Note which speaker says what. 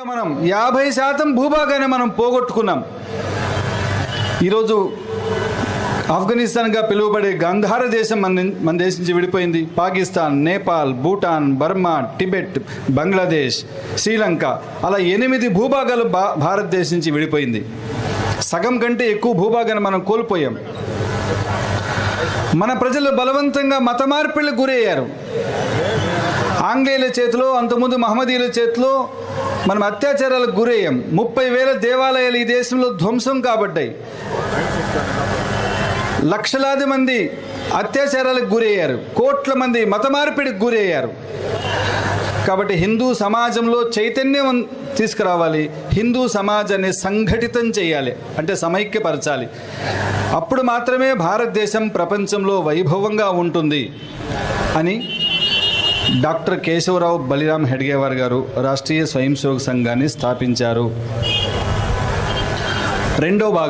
Speaker 1: మనం 50% భూభాగాన్ని మనం పోగొట్టుకున్నాం. ఈరోజు ఆఫ్ఘనిస్తాన్గా పిలువబడే గంధార దేశం మన దేశం నుంచి విడిపోయింది. పాకిస్తాన్, నేపాల్, భూటాన్, బర్మా, టిబెట్, బంగ్లాదేశ్, శ్రీలంక అలా 8 భూభాగాలు భారతదేశం నుంచి విడిపోయింది. సగం కంటే ఎక్కువ భూభాగాన్ని మనం కోల్పోయాం. మన ప్రజలు బలవంతంగా మత మార్పిళ్ళకు గురయ్యారు. ఆంగ్లేయుల చేతిలో, అంతకుముందు మహమ్మదీయుల చేతిలో మనం అత్యాచారాలకు గురయ్యాం. 30,000 దేవాలయాలు ఈ దేశంలో ధ్వంసం కాబడ్డాయి. లక్షలాది మంది అత్యాచారాలకు గురయ్యారు. కోట్ల మంది మత మార్పిడికి గురయ్యారు. కాబట్టి హిందూ సమాజంలో చైతన్యం తీసుకురావాలి. హిందూ సమాజాన్ని సంఘటితం చేయాలి, అంటే సమైక్యపరచాలి. అప్పుడు మాత్రమే భారతదేశం ప్రపంచంలో వైభవంగా ఉంటుంది అని డాక్టర్ కేశవరావు బలిరామ్ హెడ్గేవార్ గారు రాష్ట్రీయ స్వయం సేవక్ సంఘాన్ని స్థాపించారు. రెండో భాగం